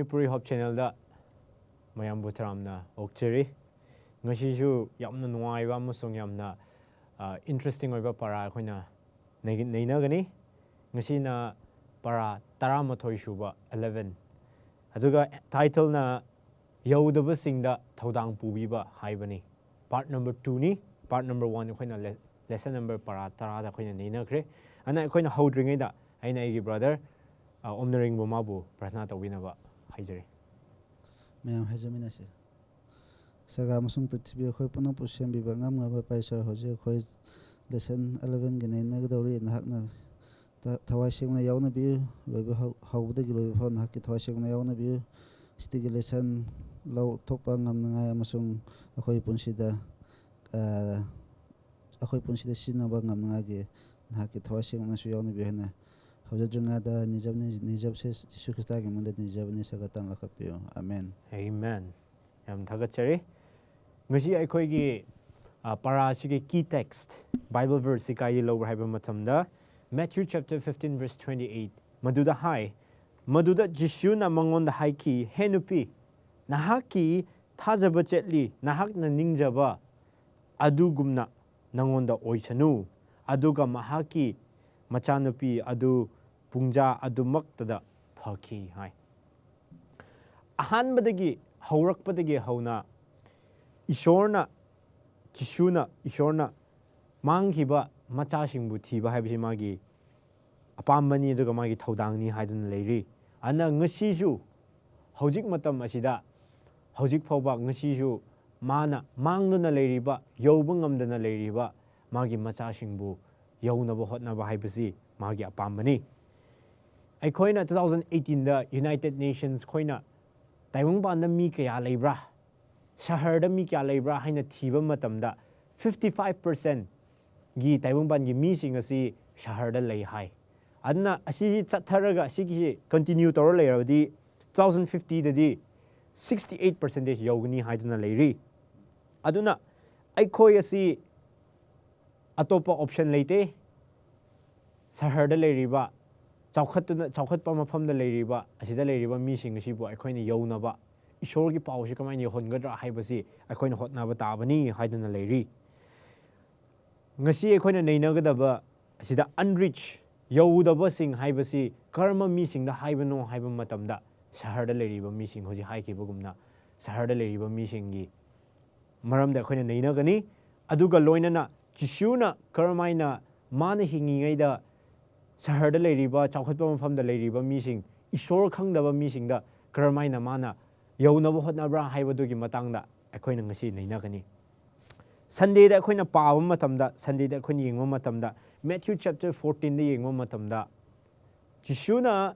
Manipuri Hope Channel da mayam butramna okcheri ngasishu yamna nuaiba amasung yamna interesting oiba para khoina neina gani ngasina para taramathoi shuba 11 aduga title na yaudaba singda thodang pubiba haibani part number 2 ni part number 1 khoina lesson number para tara da khoina neina khre ana khoina hodringai da aina igi brother omnaring bumabu prarthana tawinaba haijari ma'am हजमिना से सरगा मसुंग पृथ्वी खोय पुनो पुसेम बिबंगम ngaba paisa hoje khoy lesson 11 gene nagdori nahakna thawai sengna yauna bi loiba hawda gi loiba phon hakki thawai sengna yauna bi stigi lesson law thokpa ngamna ngai amasung akhoi punsida sinaba ngamna ngai ge nahakki thawai sengna su yauna bi hena hawjadrunga da nijab se Jesu Christa ge munda nijabni sagatan lakapyo amen amen yam thagachari ngasi akhoi gi para sigi key text bible verse sikai lower haiba matamda Matthew chapter 15 verse 28 maduda Jesu na mangon da haiki henupi nahaki thajaba chetli nahakna ningjaba adugumna nangonda oisanu aduga mahaki machanupi adu pungja adumaktada phaki hai ahanbadagi haurakpadagi hauna ishorna Jishuna ishorna manghiba machasingbu thiba haibisi magi apambani aduga magi thodangni haiduna leiri ana ngasiju hojik matam asida hojik phawba ngasiju mana mangduna leiriba yauba ngamdana leiriba magi machasingbu yaunaba hotnaba haibisi magi apambani aikoina 2018 da United Nations koina taibungpanda mi kaya leibra shaharda mi kya leibra haina thiba matamda 55% gi taibungpan gi mi sing asi shaharda lei hai adna asi chatharaga asigi continue tor leiradi 2050 dadi 68% yogni haiduna leiri aduna aikoi asi atopa option leite shaharda leiriba chawkhatpa mafamda leiriba asida leiriba mi sing asibu aikoina yaunaba ishorgi pawsi kamaini hongadra haibasi aikoina hotnaba tabani haiduna leiri ngasi aikoina neinagadaba asida unreached yaudaba sing haibasi karma mi singda haibano haiba matamda shaharda leiriba mi sing hoji haikibagumna shaharda leiriba mi singi maramda aikoina neinagani aduga loinana Jishuna karmaina mana hingingaida shaharda leiriba chawkhatpa mafamda leiriba mi sing ishor khangdaba mi singda karmaina mana yaunaba hotnabra haibadugi matangda aikoina ngasi neinagani Sunday da aikoina paaba matamda Sunday da aikoina yengma matamda Matthew chapter 14 da yengma matamda Jishuna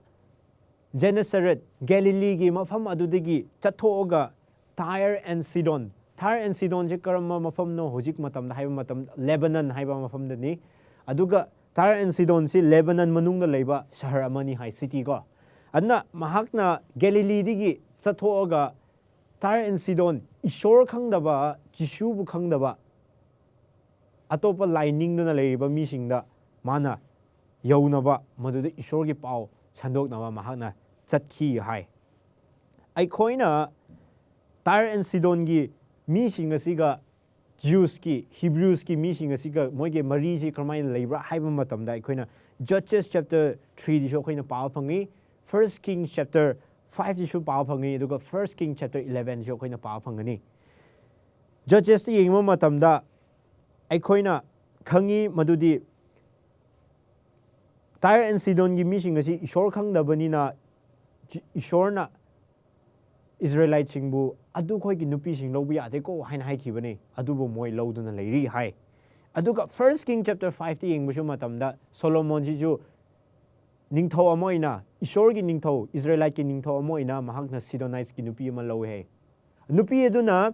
Gennesaret Galilee gi mafam adudagi chathoga Tyre and Sidon je karama mafam no hojik matamda haiba matam Lebanon haiba mafam da ni aduga Tyre and Sidon si Lebanon manungda leiba shahar amani hai city ko adna mahakna Galilee digi chathoga Tyre and Sidon ishor khangdaba Jishubu khangdaba atopa lining na leiriba mi singda mana yaunaba maduda ishorgi paw sandoknaba mahakna chatkhi hai aikoina Tyre and Sidon gi mi singasiga Jews ki Hebrews ki mi singasiga moige mari si karmai leibra haiba matamda aikoina Judges chapter 3 di aikoina paw phangi 1 Kings chapter 5 di su paw phangi aduga 1 King chapter 11 di aikoina paw phangani Judges ti yengma matamda aikoina khangi madudi Tyre and Sidon gi mi singasi ishor khangdabani na ishorna Israelite singbu adu khoi gi nupi sing lobu yade ko hain hai khibani adubo moi loduna leiri hai aduga 1 King chapter 5 ti yengbu matamda Solomon ji ju ningtho amoina ishor gi ningtho Israelite ki ningtho amoina mahakna Sidonites ki nupi ma lo he nupi eduna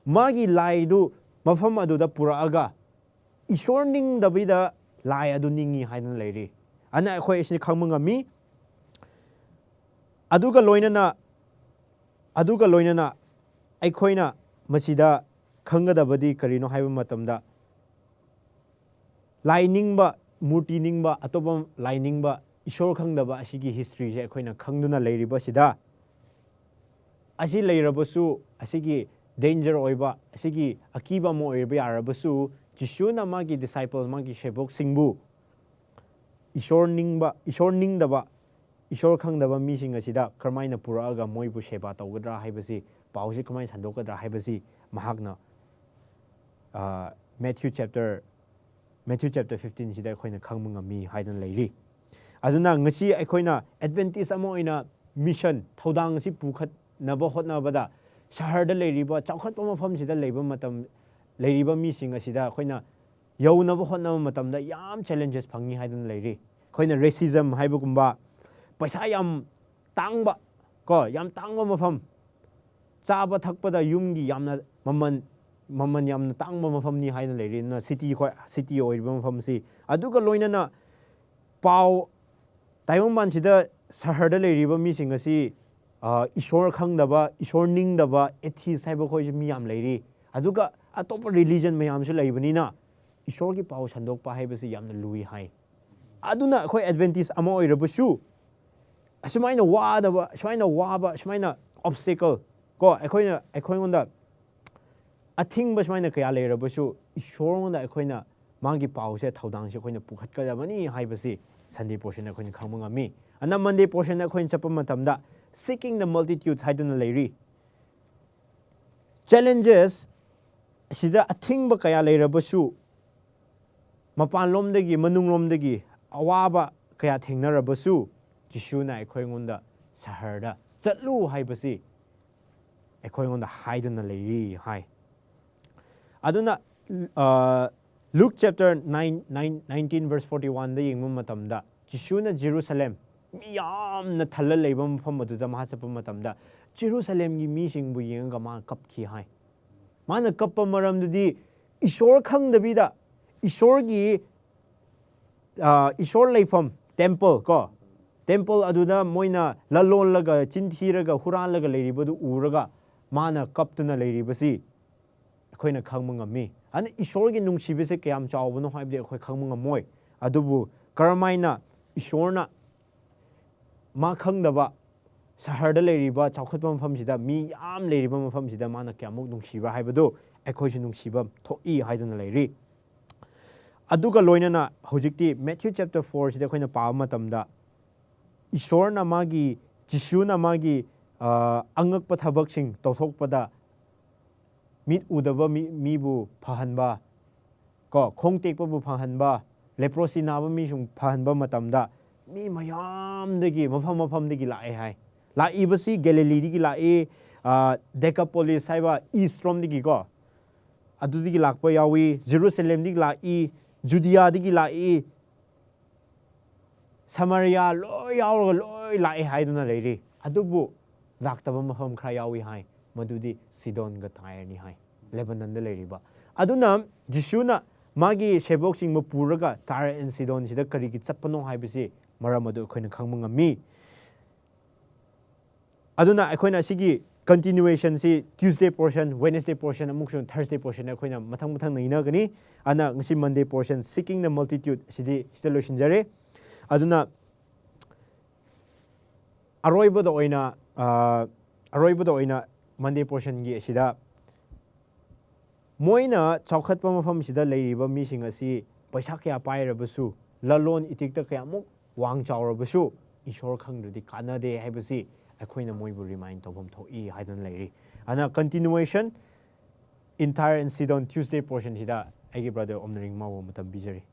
magi laidu mafam aduda puraaga ishor ning dabida lai adu ningi hain leiri ana khoi isi khangmanga mi aduga loinana aikoina masida khangadabadi karino haiba matamda lainingba murti ningba atoba lainingba ishor khangdaba asigi history je aikoina khangduna leiriba sida ꯑꯁꯤ ꯂꯩꯔꯕꯁꯨ ꯑꯁꯤꯒꯤ danger ꯑꯣꯏꯕ ꯑꯁꯤꯒꯤ ꯑꯀꯤꯕ ꯑꯃ ꯑꯣꯏꯕ ꯌꯥꯔꯕꯁꯨ ꯖꯤꯁꯨꯅ ꯃꯥꯒꯤ ꯗꯤꯁꯥꯏꯄꯜ ꯃꯥꯒꯤ ꯁꯦꯕꯣꯛꯁꯤꯡꯕꯨ ꯏꯁꯣꯔ ꯅꯤꯡꯗꯕ ꯏꯁꯣꯔ ꯈꯪꯗꯕ ꯃꯤꯁꯤꯡ ꯑꯁꯤꯗ ꯀꯔꯝꯍꯥꯏꯅ ꯄꯨꯔꯛꯑꯒ ꯃꯣꯏꯕꯨ ꯁꯦꯕꯥ ꯇꯧꯒꯗ꯭ꯔꯥ ꯍꯥꯏꯕꯁꯤ ꯄꯥꯎꯁꯤ ꯀꯃꯥꯏꯅ ꯁꯟꯗꯣꯛꯀꯗ꯭ꯔꯥ ꯍꯥꯏꯕꯁꯤ ꯃꯍꯥꯛꯅ ꯃꯦꯊ꯭ꯌꯨ ꯆꯦꯞꯇꯔ 15ꯁꯤꯗ ꯑꯩꯈꯣꯏꯅ ꯈꯪꯕ ꯉꯝꯃꯤ ꯍꯥꯏꯗꯅ ꯂꯩꯔꯤ ꯑꯗꯨꯅ ꯉꯁꯤ ꯑꯩꯈꯣꯏꯅ ꯑꯦꯗꯚꯦꯟꯇꯤꯁ ꯑꯃ ꯑꯣꯏꯅ ꯃꯤꯁꯟ ꯊꯧꯗꯥꯡ ꯑꯁꯤ ꯄꯨꯈꯠꯅꯕ ꯍꯣꯠꯅꯕꯗ ꯁꯍꯔꯗ ꯂꯩꯔꯤꯕ ꯆꯥꯎꯈꯠꯄ ꯃꯐꯝꯁꯤꯗ ꯂꯩꯔꯤꯕ ꯃꯤꯁꯤꯡ ꯑꯁꯤꯗ ꯑꯩꯈꯣꯏꯅ ꯌꯧꯅꯕ ꯍꯣꯠꯅꯕ ꯃꯇꯝꯗ ꯌꯥꯝ ꯆꯦꯂꯦꯟꯖꯦꯁ ꯐꯪꯉꯤ ꯍꯥꯏꯗꯨꯅ ꯂꯩꯔꯤ ꯑꯩꯈꯣꯏꯅ ꯔꯦꯁꯤꯖꯝ ꯍꯥꯏꯕꯒꯨꯝꯕ ꯄꯩꯁꯥ ꯌꯥꯝ ꯇꯥꯡꯕ ꯌꯥꯝ ꯇꯥꯡꯕ ꯃꯐꯝ ꯆꯥꯕ ꯊꯛꯄꯗ ꯌꯨꯝꯒꯤ ꯌꯥꯝꯅ ꯃꯃꯜ ꯌꯥꯝꯅ ꯇꯥꯡꯕ ꯃꯐꯝꯅꯤ ꯍꯥꯏꯅ ꯂꯩꯔꯤ ꯑꯗꯨꯅ ꯁꯤꯇꯤ ꯑꯣꯏꯔꯤꯕ ꯃꯐꯝꯁꯤ ꯑꯗꯨꯒ ꯂꯣꯏꯅꯅ ꯇꯥꯏꯕꯪꯄꯥꯟꯁꯤꯗ ꯁꯍꯔꯗ ꯂꯩꯔꯤꯕ ꯃꯤꯁꯤꯡ ꯑꯁꯤ ꯏꯁꯣꯔ ꯈꯪꯗꯕ ꯏꯁꯣꯔ ꯅꯤꯡꯗꯕ ꯑꯦꯊꯤꯁ ꯍꯥꯏꯕ ꯑꯩꯈꯣꯏꯁꯨ ꯃꯤ ꯌꯥꯝ ꯂꯩꯔꯤ ꯑꯗꯨꯒ ꯑꯇꯣꯞꯄ ꯔꯤꯂꯤꯖꯟ ꯃꯌꯥꯝꯁꯨ ꯂꯩꯕꯅꯤꯅ ꯏꯁꯣꯔꯒꯤ ꯄꯥꯎ ꯁꯟꯗꯣꯛꯄ ꯍꯥꯏꯕꯁꯤ ꯌꯥꯝꯅ ꯂꯨꯏ ꯍꯥꯏ ꯑꯗꯨꯅ ꯑꯩꯈꯣꯏ ꯑꯦꯗꯚꯦꯟꯇꯤꯁ ꯑꯃ ꯑꯣꯏꯔꯕꯁꯨ ꯑꯁꯨꯃꯥꯏꯅ ꯋꯥꯕ ꯁꯨꯃꯥꯏꯅ ꯑꯣꯕꯁꯇꯦꯀꯜ ꯑꯩꯈꯣꯏꯉꯣꯟꯗ ꯑꯊꯤꯡꯕ ꯁꯨꯃꯥꯏꯅ ꯀꯌꯥ ꯂꯩꯔꯕꯁꯨ ꯏꯁꯣꯔꯉꯣꯟꯗ ꯑꯩꯈꯣꯏꯅ ꯃꯥꯒꯤ ꯄꯥꯎꯁꯦ ꯊꯧꯗꯥꯡꯁꯦ ꯑꯩꯈꯣꯏꯅ ꯄꯨꯈꯠꯀꯗꯕꯅꯤ ꯍꯥꯏꯕꯁꯤ ꯁꯟꯗꯦ ꯄꯣꯔꯁꯟꯗ ꯑꯩꯈꯣꯏꯅ ꯈꯪꯕ ꯉꯝꯃꯤ ꯑꯅ ꯃꯟꯗꯦ ꯄꯣꯔꯁꯟꯗ ꯑꯩꯈꯣꯏꯅ ꯆꯠꯄ ꯃꯇꯝꯗ ꯁꯤꯀꯤꯡ ꯗ ꯃꯜꯇꯤꯇ꯭ꯌꯨꯠ ꯍꯥꯏꯗꯨꯅ ꯂꯩꯔꯤ ꯆꯦꯂꯦꯟꯖꯦꯁ ꯑꯁꯤꯗ ꯑꯊꯤꯡꯕ ꯀꯌꯥ ꯂꯩꯔꯕꯁꯨ ꯃꯄꯥꯟꯂꯣꯝꯗꯒꯤ ꯃꯅꯨꯡꯂꯣꯝꯗꯒꯤ ꯑꯋꯥꯕ ꯀꯌా ꯊꯦꯡꯅꯔꯕꯁꯨ ꯖꯤꯁꯨꯅ ꯑꯩꯈꯣꯏꯉꯣꯟꯗ ꯁꯍꯔꯗ ꯆꯠꯂꯨ ꯍꯥꯏꯕꯁꯤ ꯑꯩꯈꯣꯏꯉꯣꯟꯗ ꯍꯥꯏꯗꯨꯅ ꯂꯩꯔꯤ ꯍꯥꯏ ꯑꯗꯨꯅ ꯂꯨꯛ ꯆꯦꯞꯇꯔ 19:41ꯗ ꯌꯦꯡꯕ ꯃꯇꯝꯗ ꯖꯤꯁꯨꯅ ꯖꯦꯔꯨꯁꯂꯦꯝ ꯃꯤ ꯌꯥꯝꯅ ꯊꯜꯂ ꯂꯩꯕ ꯃꯐꯝ ꯑꯗꯨꯗ ꯃꯥ ꯆꯠꯄ ꯃꯇꯝꯗ ꯖꯦꯔꯨꯁꯂꯦꯝꯒꯤ ꯃꯤꯁꯤꯡꯕꯨ ꯌꯦꯡꯉꯒ ꯃꯥ ꯀꯞꯈꯤ ꯍꯥꯏ ꯃꯥꯅ ꯀꯞꯄ ꯃꯔꯝꯗꯨꯗꯤ ꯏꯁꯣꯔ ꯈꯪꯗꯕꯤꯗ ꯏꯁꯣꯔ ꯂꯩꯐꯝ ꯇꯦꯝꯄꯜ ꯑꯗꯨꯗ ꯃꯣꯏꯅ ꯂꯂꯣꯜꯂꯒ ꯆꯤꯟꯊꯤꯔꯒ ꯍꯨꯔꯥꯜꯂꯒ ꯂꯩꯔꯤꯕꯗꯨ ꯎꯔꯒ ꯃꯥꯅ ꯀꯞꯇꯨꯅ ꯂꯩꯔꯤꯕꯁꯤ ꯑꯩꯈꯣꯏꯅ ꯈꯪꯕ ꯉꯝꯃꯤ ꯑꯗꯨꯅ ꯏꯁꯣꯔꯒꯤ ꯅꯨꯡꯁꯤꯕꯁꯦ ꯀꯌꯥꯝ ꯆꯥꯎꯕꯅꯣ ꯍꯥꯏꯕꯗꯤ ꯑꯩꯈꯣꯏ ꯈꯪꯕ ꯉꯝꯃꯣꯏ ꯑꯗꯨꯕꯨ ꯀꯔꯝꯍꯥꯏꯅ ꯏꯁꯣꯔꯅ ꯃꯥ ꯈꯪꯗꯕ ꯁꯍꯔꯗ ꯂꯩꯔꯤꯕ ꯆꯥꯎꯈꯠꯄ ꯃꯐꯝꯁꯤꯗ ꯃꯤ ꯌꯥꯝ ꯂꯩꯔꯤꯕ ꯃꯐꯝꯁꯤꯗ ꯃꯥꯅ ꯀꯌꯥꯃꯨꯛ ꯅꯨꯡꯁꯤꯕ꯭ꯔꯥ ꯍꯥꯏꯕꯗꯨ ꯑꯩꯈꯣꯏꯁꯨ ꯅꯨꯡꯁꯤꯕ ꯊꯣꯛꯏ ꯍꯥꯏꯗꯨꯅ ꯂꯩꯔꯤ ꯑꯗꯨꯒ ꯂꯣꯏꯅꯅ ꯍꯧꯖꯤꯛꯇꯤ ꯃꯦꯊ꯭ꯌꯨ ꯆꯦꯞꯇꯔ 4ꯁꯤꯗ ꯑꯩꯈꯣꯏꯅ ꯄꯥꯕ ꯃꯇꯝꯗ ꯖꯤꯁꯨꯅ ꯃꯥꯒꯤ ꯑꯉꯛꯄ ꯊꯕꯛꯁꯤꯡ ꯇꯧꯊꯣꯛꯄꯗ ꯃꯤꯠ ꯎꯗꯕ ꯃꯤꯕꯨ ꯐꯍꯟꯕ ꯈꯣꯡ ꯇꯦꯛꯄꯕꯨ ꯐꯍꯟꯕ ꯂꯦꯄ꯭ꯔꯣꯁꯤ ꯅꯥꯕ ꯃꯤꯁꯨ ꯐꯍꯟꯕ ꯃꯇꯝꯗ ꯃꯤ ꯃꯌꯥꯝꯗꯒꯤ ꯃꯐꯝꯗꯒꯤ ꯂꯥꯛꯑꯦ ꯍꯥꯏ ꯂꯥꯛꯏꯕꯁꯤ ꯒꯦꯂꯤꯂꯤꯗꯒꯤ ꯂꯥꯛꯏ ꯗꯦꯀꯥꯄꯣꯂꯤꯁ ꯍꯥꯏꯕ ꯏꯁꯠꯔꯣꯝꯗꯒꯤꯀꯣ ꯑꯗꯨꯗꯒꯤ ꯂꯥꯛꯄ ꯌꯥꯎꯏ ꯖꯦꯔꯨꯁꯂꯦꯝꯗꯒꯤ ꯂꯥꯛꯏ ꯖꯨꯗꯤꯌꯥꯗꯒꯤ ꯂꯥꯛꯏ ꯁꯃꯔꯤꯌꯥ ꯂꯣꯏ ꯌꯥꯎꯔꯒ ꯂꯣꯏ ꯂꯥꯛꯑꯦ ꯍꯥꯏꯗꯨꯅ ꯂꯩꯔꯤ ꯑꯗꯨꯕꯨ ꯂꯥꯛꯇꯕ ꯃꯐꯝ ꯈꯔ ꯌꯥꯎꯏ ꯍꯥꯏ ꯃꯗꯨꯗꯤ ꯁꯤꯗꯣꯟꯒ ꯇꯥꯏꯔꯅꯤ ꯍꯥꯏ ꯂꯦꯕꯅꯟꯗ ꯂꯩꯔꯤꯕ ꯑꯗꯨꯅ ꯖꯤꯁꯨꯅ ꯃꯥꯒꯤ ꯁꯦꯕꯣꯛꯁꯤꯡꯕꯨ ꯄꯨꯔꯒ ꯇꯥꯏꯔ ꯑꯦꯟ ꯁꯤꯗꯣꯟꯁꯤꯗ ꯀꯔꯤꯒꯤ ꯆꯠꯄꯅꯣ ꯍꯥꯏꯕꯁꯤ ꯃꯔꯝ ꯑꯗꯨ ꯑꯩꯈꯣꯏꯅ ꯈꯪꯕ ꯉꯝꯃꯤ ꯑꯗꯨꯅ ꯑꯩꯈꯣꯏꯅ ꯑꯁꯤꯒꯤ ꯀꯟꯇꯤꯅꯨꯋꯦꯁꯟꯁꯤ ꯇ꯭ꯌꯨꯁꯗꯦ ꯄꯣꯔꯁꯟ ꯋꯦꯅꯁꯗꯦ ꯄꯣꯔꯁꯟ ꯑꯃꯨꯛꯁꯨ ꯊꯔꯁꯗꯦ ꯄꯣꯔꯁꯟ ꯑꯩꯈꯣꯏꯅ ꯃꯊꯪ ꯅꯩꯅꯒꯅꯤ ꯑꯗꯨꯅ ꯉꯁꯤ ꯃꯟꯗꯦ ꯄꯣꯔꯁꯟ ꯁꯤꯀꯤꯡ ꯗ ꯃꯜꯇꯤꯇ꯭ꯌꯨꯠ ꯁꯤꯗ ꯂꯣꯏꯁꯤꯟꯖꯔꯦ ꯑꯗꯨꯅ ꯑꯔꯣꯏꯕꯗ ꯑꯣꯏꯅ ꯃꯟꯗꯦ ꯄꯣꯔꯁꯟꯒꯤ ꯑꯁꯤꯗ ꯃꯣꯏꯅ ꯆꯥꯎꯈꯠꯄ ꯃꯐꯝꯁꯤꯗ ꯂꯩꯔꯤꯕ ꯃꯤꯁꯤꯡ ꯑꯁꯤ ꯄꯩꯁా ꯀꯌా ꯄꯥꯏꯔꯕꯁꯨ ꯂꯂꯣꯟ ꯏꯇꯤꯛꯇ ꯀꯌꯥꯃꯨꯛ ꯋꯥꯡ ꯆꯥꯎꯔꯕꯁꯨ ꯏꯁꯣꯔ ꯈꯪꯗ꯭ꯔꯗꯤ ꯀꯥꯟꯅꯗꯦ ꯍꯥꯏꯕꯁꯤ ꯑꯩꯈꯣꯏꯅ ꯃꯣꯏꯕꯨ ꯔꯤꯃꯥꯏꯟ ꯇꯧꯐꯝ ꯊꯣꯛꯏ ꯍꯥꯏꯗꯨꯅ ꯂꯩꯔꯤ ꯑꯗꯨꯅ ꯀꯟꯇꯤꯅꯨꯋꯦꯁꯟ ꯏꯟ ꯇꯥꯏꯔ ꯑꯦꯟ ꯁꯤꯗꯣꯟ ꯇ꯭ꯌꯨꯁꯗꯦ ꯄꯣꯔꯁꯟꯁꯤꯗ ꯑꯩꯒꯤ ꯕ꯭ꯔꯗꯔ ꯑꯣꯝꯅꯔꯤꯡ ꯃꯥꯕꯨ ꯃꯇꯝ ꯄꯤꯖꯔꯤ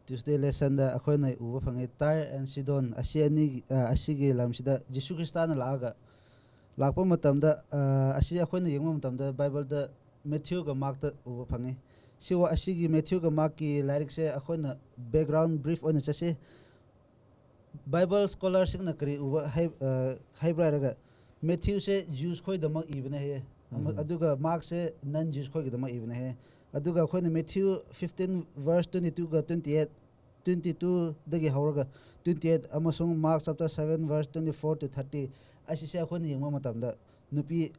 ꯇ꯭ꯌꯨꯁꯗꯦ ꯂꯦꯁꯟꯗ ꯑꯩꯈꯣꯏꯅ ꯎꯕ ꯐꯪꯉꯤ ꯇꯥꯏꯔ ꯑꯦꯟ ꯁꯤꯗꯣꯟ ꯑꯁꯤꯒꯤ ꯂꯝꯁꯤꯗ ꯖꯤꯁꯨ ꯈ꯭ꯔꯤꯁꯇꯥꯅ ꯂꯥꯛꯄ ꯃꯇꯝꯗ ꯑꯁꯤ ꯑꯩꯈꯣꯏꯅ ꯌꯦꯡꯕ ꯃꯇꯝꯗ ꯕꯥꯏꯕꯜꯗ ꯃꯦꯊ꯭ꯌꯨꯒ ꯃꯥꯔꯛꯇ ꯎꯕ ꯐꯪꯉꯤ ꯑꯁꯤꯒꯤ ꯃꯦꯊ꯭ꯌꯨꯒ ꯃꯥꯔꯛꯀꯤ ꯂꯥꯏꯔꯤꯛꯁꯦ ꯑꯩꯈꯣꯏꯅ ꯕꯦꯛꯒ꯭ꯔꯥꯎꯟ ꯕ꯭ꯔꯤꯐ ꯑꯣꯏꯅ ꯆꯠꯁꯤ ꯕꯥꯏꯕꯜ ꯁ꯭ꯀꯣꯂꯔꯁꯤꯡꯅ ꯀꯔꯤ ꯎꯕ ꯍꯥꯏꯕ꯭ꯔꯥ ꯍꯥꯏꯔꯒ ꯃꯦꯊ꯭ꯌꯨꯁꯦ ꯖꯨꯁ ꯈꯣꯏꯗꯃꯛ ꯏꯕꯅꯦ ꯍꯥꯏꯌꯦ ꯑꯗꯨꯒ ꯃꯥꯔꯛꯁꯦ ꯅꯟ ꯖꯨꯁ ꯈꯣꯏꯒꯤꯗꯃꯛ ꯏꯕꯅꯦ ꯍꯥꯏꯌꯦ ꯑꯗꯨꯒ ꯑꯩꯈꯣꯏꯅ ꯃꯦꯊ꯭ꯌꯨ 15 ꯚꯔꯁ 22ꯒ 22ꯗꯒꯤ ꯍꯧꯔꯒ 28 ꯑꯃꯁꯨꯡ ꯃꯥꯔꯛ ꯆꯞꯇꯔ 7 ꯚꯔꯁ 24 to 30 ꯑꯁꯤꯁꯦ ꯑꯩꯈꯣꯏꯅ ꯌꯦꯡꯕ ꯃꯇꯝꯗ ꯅꯨꯄꯤ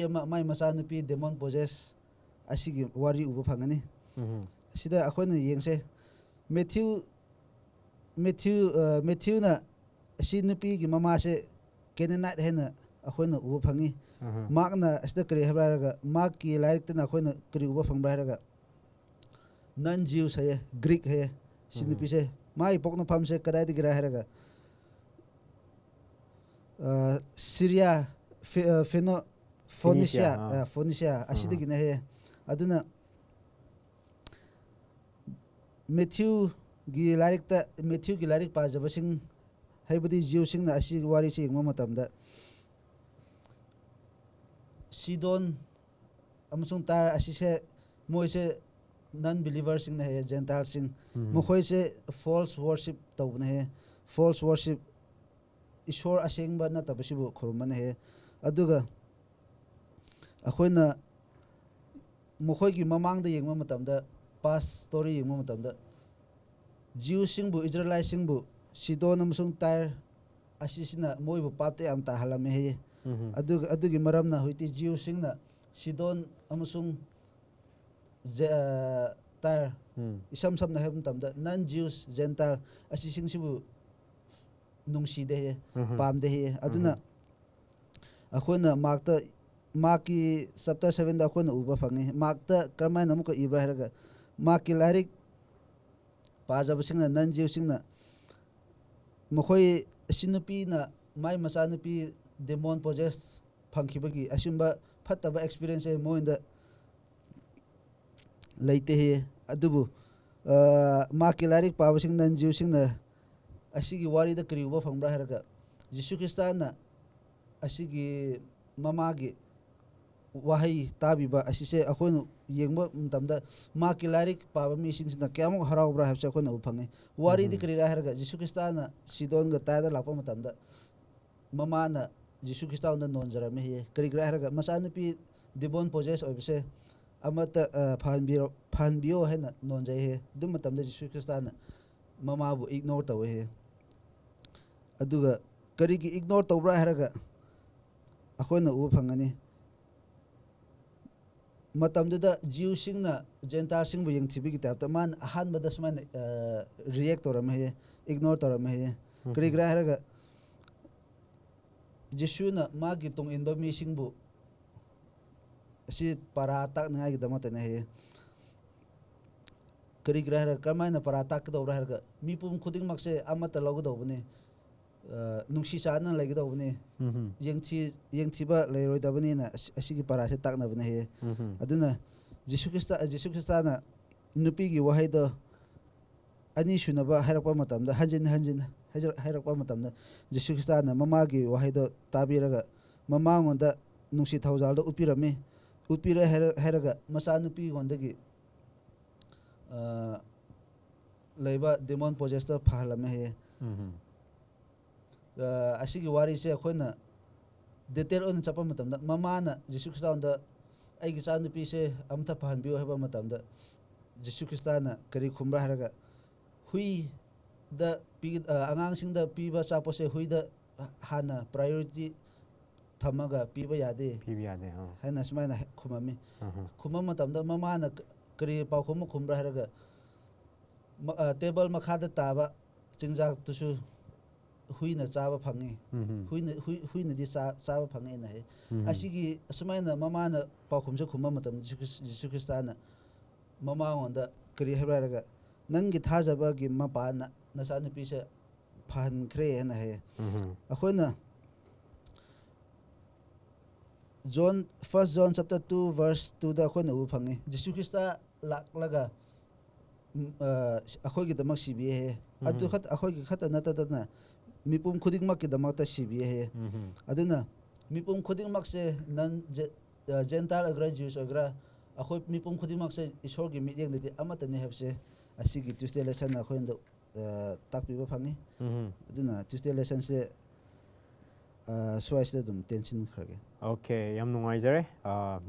ꯑꯃ ꯃꯥꯏ ꯃꯆꯥ ꯅꯨꯄꯤ ꯗꯦꯃꯣꯟ ꯄꯣꯖꯦꯁ ꯑꯁꯤꯒꯤ ꯋꯥꯔꯤ ꯎꯕ ꯐꯪꯒꯅꯤ ꯁꯤꯗ ꯑꯩꯈꯣꯏꯅ ꯌꯦꯡꯁꯦ ꯃꯦꯊ꯭ꯌꯨꯅ ꯑꯁꯤ ꯅꯨꯄꯤꯒꯤ ꯃꯃꯥꯁꯦ ꯀꯦꯅꯥꯅꯥꯏꯠ ꯍꯥꯏꯅ ꯑꯩꯈꯣꯏꯅ ꯎꯕ ꯐꯪꯉꯤ ꯃꯥꯛꯅ ꯑꯁꯤꯗ ꯀꯔꯤ ꯍꯥꯏꯕ꯭ꯔꯥ ꯍꯥꯏꯔꯒ ꯃꯥꯛꯀꯤ ꯂꯥꯏꯔꯤꯛꯇꯅ ꯑꯩꯈꯣꯏꯅ ꯀꯔꯤ ꯎꯕ ꯐꯪꯕ꯭ꯔꯥ ꯍꯥꯏꯔꯒ ꯅꯟ ꯖ꯭ꯌꯨꯁ ꯍꯥꯏꯌꯦ ꯒ꯭ꯔꯤꯛ ꯍꯥꯏꯌꯦ ꯁꯤ ꯅꯨꯄꯤꯁꯦ ꯃꯥꯒꯤ ꯄꯣꯛꯅꯐꯝꯁꯦ ꯀꯗꯥꯏꯗꯒꯤꯔ ꯍꯥꯏꯔꯒ ꯁꯤꯔꯤꯌꯥ ꯐꯣꯅꯤꯁꯤꯌꯥ ꯑꯁꯤꯗꯒꯤꯅ ꯍꯥꯏꯌꯦ ꯑꯗꯨꯅ ꯃꯦꯊ꯭ꯌꯨꯒꯤ ꯂꯥꯏꯔꯤꯛ ꯄꯥꯖꯕꯁꯤꯡ ꯍꯥꯏꯕꯗꯤ ꯖ꯭ꯌꯨꯁꯤꯡꯅ ꯑꯁꯤꯒꯤ ꯋꯥꯔꯤꯁꯤ ꯌꯦꯡꯕ ꯃꯇꯝꯗ ꯁꯤꯗꯣꯟ ꯑꯃꯁꯨꯡ ꯇꯥꯔ ꯑꯁꯤꯁꯦ ꯃꯣꯏꯁꯦ ꯅꯟ ꯕꯤꯂꯤꯚꯔꯁꯤꯡꯅ ꯍꯦ ꯖꯦꯟꯇꯥꯏꯜꯁꯤꯡ ꯃꯈꯣꯏꯁꯦ ꯐꯣꯜꯁ ꯋꯔship ꯇꯧꯕꯅ ꯍꯦ ꯐꯣꯜꯁ ꯋꯔship ꯏꯁꯣꯔ ꯑꯁꯦꯡꯕ ꯅꯠꯇꯕꯁꯤꯕꯨ ꯈꯨꯔꯨꯝꯕꯅ ꯍꯦ ꯑꯗꯨꯒ ꯑꯩꯈꯣꯏꯅ ꯃꯈꯣꯏꯒꯤ ꯃꯃꯥꯡꯗ ꯌꯦꯡꯕ ꯃꯇꯝꯗ ꯄꯥꯁ ꯁ꯭ꯇꯣꯔꯤ ꯌꯦꯡꯕ ꯃꯇꯝꯗ ꯖ꯭ꯌꯨꯁꯤꯡꯕꯨ ꯏꯖꯔꯦꯂꯥꯏꯠꯁꯤꯡꯕꯨ ꯁꯤꯗꯣꯟ ꯑꯃꯁꯨꯡ ꯇꯥꯏꯔ ꯑꯁꯤꯁꯤꯅ ꯃꯣꯏꯕꯨ ꯄꯥꯞꯇ ꯌꯥꯝ ꯇꯥꯍꯜꯂꯝꯃꯦ ꯍꯥꯏꯌꯦ ꯑꯗꯨꯒꯤ ꯃꯔꯝꯅ ꯍꯧꯖꯤꯛꯇꯤ ꯖ꯭ꯌꯨꯁꯤꯡꯅ ꯁꯤꯗꯣꯟ ꯑꯃꯁꯨꯡ ꯇꯥꯏꯔ ꯏꯁꯝ ꯁꯝꯅ ꯍꯥꯏꯕ ꯃꯇꯝꯗ ꯅꯟ ꯖ꯭ꯌꯨꯁ ꯖꯦꯟꯇꯥꯏꯜ ꯑꯁꯤꯁꯤꯡꯁꯤꯕꯨ ꯅꯨꯡꯁꯤꯗꯦ ꯍꯥꯏꯌꯦ ꯄꯥꯝꯗꯦ ꯍꯥꯏꯌꯦ ꯑꯗꯨꯅ ꯑꯩꯈꯣꯏꯅ ꯃꯥꯛꯀꯤ ꯆꯞꯇꯔ 7ꯗ ꯑꯩꯈꯣꯏꯅ ꯎꯕ ꯐꯪꯉꯤ ꯃꯥꯛꯇ ꯀꯔꯝꯍꯥꯏꯅ ꯑꯃꯨꯛꯀ ꯏꯕ꯭ꯔꯥ ꯍꯥꯏꯔꯒ ꯃꯥꯛꯀꯤ ꯂꯥꯏꯔꯤꯛ ꯄꯥꯖꯕꯁꯤꯡꯅ ꯅꯟ ꯖ꯭ꯌꯨꯁꯤꯡꯅ ꯃꯈꯣꯏ ꯑꯁꯤ ꯅꯨꯄꯤꯅ ꯃꯥꯏ ꯃꯆꯥꯅꯨꯄꯤ ꯗꯦꯃꯣꯟ ꯄꯣꯖꯦꯁ ꯐꯪꯈꯤꯕꯒꯤ ꯑꯁꯤꯒꯨꯝꯕ ꯐꯠꯇꯕ ꯑꯦꯛꯁꯄꯤꯔꯤꯌꯦꯟꯁꯁꯦ ꯃꯣꯏꯗ ꯂꯩꯇꯦ ꯍꯥꯏꯌꯦ ꯑꯗꯨꯕꯨ ꯃꯥꯛꯀꯤ ꯂꯥꯏꯔꯤꯛ ꯄꯥꯕꯁꯤꯡ ꯅꯟ ꯖ꯭ꯌꯨꯁꯤꯡꯅ ꯑꯁꯤꯒꯤ ꯋꯥꯔꯤꯗ ꯀꯔꯤ ꯎꯕ ꯐꯪꯕ꯭ꯔꯥ ꯍꯥꯏꯔꯒ ꯖꯤꯁꯨ ꯈ꯭ꯔꯤꯁꯇꯥꯟꯅ ꯑꯁꯤꯒꯤ ꯃꯃꯥꯒꯤ ꯋꯥꯍꯩ ꯇꯥꯕꯤꯕ ꯑꯁꯤꯁꯦ ꯑꯩꯈꯣꯏꯅ ꯌꯦꯡꯕ ꯃꯇꯝꯗ ꯃꯥꯛꯀꯤ ꯂꯥꯏꯔꯤꯛ ꯄꯥꯕ ꯃꯤꯁꯤꯡꯁꯤꯅ ꯀꯌꯥꯃꯨꯛ ꯍꯔꯥꯎꯕ꯭ꯔꯥ ꯍꯥꯏꯕꯁꯦ ꯑꯩꯈꯣꯏꯅ ꯎꯕ ꯐꯪꯉꯤ ꯋꯥꯔꯤꯗꯤ ꯀꯔꯤꯔꯥ ꯍꯥꯏꯔꯒ ꯖꯤꯁꯨ ꯈ꯭ꯔꯤꯁꯇꯥꯟꯅ ꯁꯤꯗꯣꯟꯒ ꯇꯥꯏꯔꯗ ꯂꯥꯛꯄ ꯃꯇꯝꯗ ꯃꯃꯥꯅ ꯖꯤꯁꯨ ꯈ꯭ꯔꯤꯁꯇꯥꯟꯗ ꯅꯣꯟꯖꯔꯝꯃꯦ ꯍꯥꯏꯌꯦ ꯀꯔꯤꯒꯤꯔꯥ ꯍꯥꯏꯔꯒ ꯃꯆꯥꯅꯨꯄꯤ ꯗꯤꯃꯣꯟ ꯄꯣꯖꯦꯁ ꯑꯣꯏꯕꯁꯦ ꯑꯃꯠꯇ ꯐꯍꯟꯕꯤꯌꯣ ꯍꯥꯏꯅ ꯅꯣꯟꯖꯩ ꯍꯥꯏꯌꯦ ꯑꯗꯨ ꯃꯇꯝꯗ ꯖꯤꯁꯨ ꯈ꯭ꯔꯤꯁꯇꯥꯟꯅ ꯃꯃꯥꯕꯨ ꯏꯒꯅꯣꯔ ꯇꯧꯋꯦ ꯍꯥꯏꯌꯦ ꯑꯗꯨꯒ ꯀꯔꯤꯒꯤ ꯏꯒꯅꯣꯔ ꯇꯧꯕ꯭ꯔꯥ ꯍꯥꯏꯔꯒ ꯑꯩꯈꯣꯏꯅ ꯎꯕ ꯐꯪꯒꯅꯤ ꯃꯇꯝꯗꯨꯗ ꯖ꯭ꯌꯨꯁꯤꯡꯅ ꯖꯦꯟꯇꯥꯏꯜꯁꯤꯡꯕꯨ ꯌꯦꯡꯊꯤꯕꯒꯤ ꯇꯥꯏꯞꯇ ꯃꯥꯅ ꯑꯍꯥꯟꯕꯗ ꯁꯨꯃꯥꯏꯅ ꯔꯤꯌꯦꯛ ꯇꯧꯔꯝꯃꯦ ꯍꯥꯏꯌꯦ ꯏꯒꯅꯣꯔ ꯇꯧꯔꯝꯃꯦ ꯍꯥꯏꯌꯦ ꯀꯔꯤꯒꯤꯔꯥ ꯍꯥꯏꯔꯒ ꯖꯤꯁꯨꯅ ꯃꯥꯒꯤ ꯇꯨꯡ ꯏꯟꯕ ꯃꯤꯁꯤꯡꯕꯨ ꯑꯁꯤ ꯄꯔꯥ ꯇꯥꯛꯅꯤꯡꯉꯥꯏꯒꯤꯗꯃꯛꯇꯅꯦ ꯍꯥꯏꯌꯦ ꯀꯔꯤꯒꯤꯔꯥ ꯍꯥꯏꯔꯒ ꯀꯔꯝꯍꯥꯏꯅ ꯄꯔꯥ ꯇꯥꯛꯀꯗꯧꯕ꯭ꯔꯥ ꯍꯥꯏꯔꯒ ꯃꯤꯄꯨꯝ ꯈꯨꯗꯤꯡꯃꯛꯁꯦ ꯑꯃꯠꯇ ꯂꯧꯒꯗꯧꯕꯅꯤ ꯅꯨꯡꯁꯤ ꯆꯥꯟꯅ ꯂꯩꯒꯗꯧꯕꯅꯤ ꯌꯦꯡꯊꯤꯕ ꯂꯩꯔꯣꯏꯗꯕꯅꯤꯅ ꯑꯁꯤꯒꯤ ꯄꯔꯥꯁꯦ ꯇꯥꯛꯅꯕꯅꯦ ꯍꯥꯏꯌꯦ ꯑꯗꯨꯅ ꯖꯤꯁꯨ ꯈ꯭ꯔꯤꯁꯇꯥꯅ ꯅꯨꯄꯤꯒꯤ ꯋꯥꯍꯩꯗꯣ ꯑꯅꯤꯁꯨꯅꯕ ꯍꯥꯏꯔꯛꯄ ꯃꯇꯝꯗ ꯍꯟꯖꯤꯟ ꯍꯟꯖꯤꯟ ꯍꯥꯏꯔꯛꯄ ꯃꯇꯝꯗ ꯖꯤꯁꯨ ꯈ꯭ꯔꯤꯁꯇꯥꯅ ꯃꯃꯥꯒꯤ ꯋꯥꯍꯩꯗꯣ ꯇꯥꯕꯤꯔꯒ ꯃꯃꯥꯉꯣꯟꯗ ꯅꯨꯡꯁꯤ ꯊꯧꯖꯥꯜꯗꯣ ꯎꯠꯄꯤꯔꯝꯃꯤ ꯎꯠꯄꯤꯔꯦ ꯍꯥꯏꯔꯒ ꯃꯆꯥꯅꯨꯄꯤꯉꯣꯟꯗꯒꯤ ꯂꯩꯕ ꯗꯦꯃꯣꯟ ꯄꯣꯖꯦꯁꯇꯣ ꯐꯍꯜꯂꯝꯃꯦ ꯍꯥꯏꯌꯦ ꯑꯁꯤꯒꯤ ꯋꯥꯔꯤꯁꯦ ꯑꯩꯈꯣꯏꯅ ꯗꯤꯇꯦꯜ ꯑꯣꯏꯅ ꯆꯠꯄ ꯃꯇꯝꯗ ꯃꯃꯥꯅ ꯖꯤꯁꯨ ꯈ꯭ꯔꯤꯁꯇꯥꯟꯗ ꯑꯩꯒꯤ ꯏꯆꯥꯅꯨꯄꯤꯁꯦ ꯑꯝꯇ ꯐꯍꯟꯕꯤꯌꯨ ꯍꯥꯏꯕ ꯃꯇꯝꯗ ꯖꯤꯁꯨ ꯈ꯭ꯔꯤꯁꯇꯥꯟꯅ ꯀꯔꯤ ꯈꯨꯝꯕ꯭ꯔꯥ ꯍꯥꯏꯔꯒ ꯍꯨꯏꯗ ꯑꯉꯥꯡꯁꯤꯡꯗ ꯄꯤꯕ ꯑꯆꯥꯄꯣꯠꯁꯦ ꯍꯨꯏꯗ ꯍꯥꯟꯅ ꯄ꯭ꯔꯥꯏꯌꯣꯔꯤꯇꯤ ꯊꯝꯃꯒ ꯄꯤꯕ ꯌꯥꯗꯦ ꯍꯥꯏꯅ ꯁꯨꯃꯥꯏꯅ ꯈꯨꯝꯃꯝꯃꯤ ꯈꯨꯝꯕ ꯃꯇꯝꯗ ꯃꯃꯥꯅ ꯀꯔꯤ ꯄꯥꯎꯈꯨꯝ ꯈꯨꯝꯕ꯭ꯔꯥ ꯍꯥꯏꯔꯒ ꯇꯦꯕꯜ ꯃꯈꯥꯗ ꯇꯥꯕ ꯆꯤꯟꯖꯥꯛꯇꯨꯁꯨ ꯍꯨꯏꯅ ꯆꯥꯕ ꯐꯪꯉꯤ ꯍꯨꯏꯅꯗꯤ ꯆꯥꯕ ꯐꯪꯉꯦꯅ ꯍꯥꯏ ꯑꯁꯤꯒꯤ ꯑꯁꯨꯃꯥꯏꯅ ꯃꯃꯥꯅ ꯄꯥꯎꯈꯨꯝꯁꯦ ꯈꯨꯝꯕ ꯃꯇꯝꯗ ꯖꯤꯁꯨ ꯈ꯭ꯔꯤꯁꯇꯥꯟꯅ ꯃꯃꯥꯉꯣꯟꯗ ꯀꯔꯤ ꯍꯥꯏꯕ꯭ꯔꯥ ꯍꯥꯏꯔꯒ ꯅꯪꯒꯤ ꯊꯥꯖꯕꯒꯤ ꯃꯄꯥꯟꯅ ꯅꯆꯥꯅꯨꯄꯤꯁꯦ ꯐꯍꯟꯈ꯭ꯔꯦ ꯍꯥꯏꯅ ꯍꯥꯏꯌꯦ ꯑꯩꯈꯣꯏꯅ ꯐꯥꯔꯁ ꯖꯣꯟ ꯆꯞꯇꯔ 2 ꯚꯔꯁ 2ꯗ ꯑꯩꯈꯣꯏꯅ ꯎꯕ ꯐꯪꯉꯤ ꯖꯤꯁꯨ ꯈ꯭ꯔꯤꯁꯇ ꯂꯥꯛꯂꯒ ꯑꯩꯈꯣꯏꯒꯤꯗꯃꯛ ꯁꯤꯕꯤꯌꯦ ꯍꯥꯏꯌꯦ ꯑꯗꯨ ꯑꯩꯈꯣꯏꯒꯤ ꯈꯛꯇ ꯅꯠꯇꯗꯅ ꯃꯤꯄꯨꯝ ꯈꯨꯗꯤꯡꯃꯛꯀꯤꯗꯃꯛꯇ ꯁꯤꯕꯤꯌꯦ ꯍꯥꯏꯌꯦ ꯑꯗꯨꯅ ꯃꯤꯄꯨꯝ ꯈꯨꯗꯤꯡꯃꯛꯁꯦ ꯖꯦꯟꯇꯥꯏꯜ ꯑꯣꯏꯒꯦꯔꯥ ꯖ꯭ꯌꯨꯁ ꯑꯣꯏꯒꯦꯔꯥ ꯑꯩꯈꯣꯏ ꯃꯤꯄꯨꯝ ꯈꯨꯗꯤꯡꯃꯛꯁꯦ ꯏꯁꯣꯔꯒꯤ ꯃꯤꯠꯌꯦꯡꯗꯗꯤ ꯑꯃꯠꯇꯅꯤ ꯍꯥꯏꯕꯁꯦ ꯑꯁꯤꯒꯤ ꯇ꯭ꯌꯨꯁꯗꯦ ꯂꯦꯁꯟꯅ ꯑꯩꯈꯣꯏꯗ ꯇꯥꯛꯄꯤꯕ ꯐꯪꯉꯤ ꯑꯗꯨꯅ ꯇ꯭ꯌꯨꯁꯗꯦ ꯂꯦꯁꯟꯁꯦ ꯁ꯭ꯋꯥꯏꯁꯤꯗ ꯑꯗꯨꯝ ꯇꯦꯟꯁꯤꯟꯈ꯭ꯔꯒꯦ ꯑꯣꯀꯦ ꯌꯥꯝ ꯅꯨꯡꯉꯥꯏꯖꯔꯦ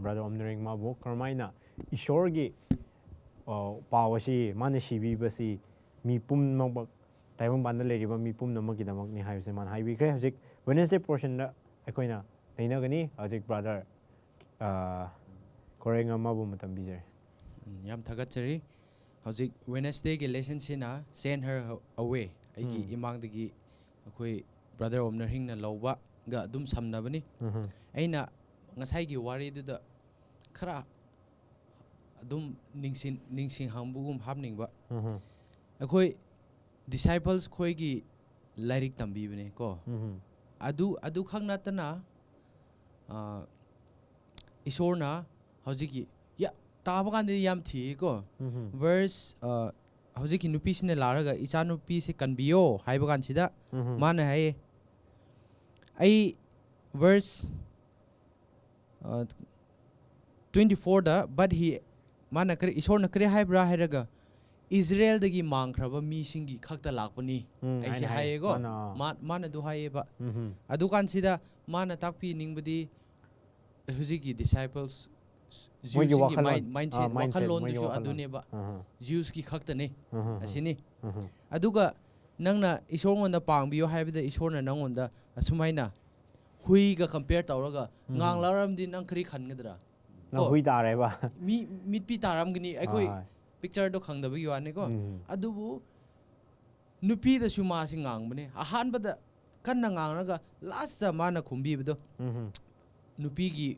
ꯕ꯭ꯔꯗꯔ ꯑꯣꯝꯅꯔꯤꯡ ꯃꯥꯕꯨ ꯀꯔꯝꯍꯥꯏꯅ ꯏꯁꯣꯔꯒꯤ ꯄꯥꯎ ꯑꯁꯤ ꯃꯥꯅ ꯁꯤꯕꯤꯕꯁꯤ ꯃꯤ ꯄꯨꯝꯅꯃꯛ ꯇꯥꯏꯕꯪꯄꯥꯟꯗ ꯂꯩꯔꯤꯕ ꯃꯤ ꯄꯨꯝꯅꯃꯛꯀꯤꯗꯃꯛꯅꯤ ꯍꯥꯏꯕꯁꯦ ꯃꯥꯅ ꯍꯥꯏꯕꯤꯈ꯭ꯔꯦ ꯍꯧꯖꯤꯛ ꯋꯦꯅꯁꯗꯦ ꯄꯣꯔꯁꯟꯗ ꯑꯩꯈꯣꯏꯅ ꯅꯩꯅꯒꯅꯤ ꯍꯧꯖꯤꯛ ꯕ꯭ꯔꯗꯔ ꯀꯣꯔꯦꯡ ꯑꯃꯕꯨ ꯃꯇꯝ ꯄꯤꯖꯔꯦ ꯌꯥꯝ ꯊꯥꯒꯠꯆꯔꯤ ꯍꯧꯖꯤꯛ ꯋꯦꯅꯁꯗꯦꯒꯤ ꯂꯦꯁꯟꯁꯤꯅ ꯁꯦꯟ ꯍꯔ ꯑꯋꯦ ꯑꯩꯒꯤ ꯏꯃꯥꯡꯗꯒꯤ ꯑꯩꯈꯣꯏ brother omna hingna lawba ga dum samnabani aina ngasai gi wari duda khara adum ningsing hambugum habningba akhoi disciples khoi gi lairik tambi bane ko adu khangna tana isorna hojiki ya taba kan de yam thi ko verse hojiki nupi sine laraga icha nupi se kanbiyo haiba kan sida mana hai ai verse 24 da but he mana kare isorna kare haibra hairaga Israel dagi mangkraba mi singi khakta lakpani aise haye go mana du haye ba adu kan sida mana takpi ningbadi hujiki disciples Jews ki mindset wakhalon du adune ba Jews ki khakta ne asini aduga nangna isorngonda pangbiyo haibada isorna nangonda asumaina hui ga compare tawraga ngang laramdi nang khari khangadra na hui tare ba mi mitpi taram gni akhoi picture do khangdaba gi wane ko adubu nupi da suma sing ngang bane ahan bada kanna ngang raga last da mana khumbi bado nupi gi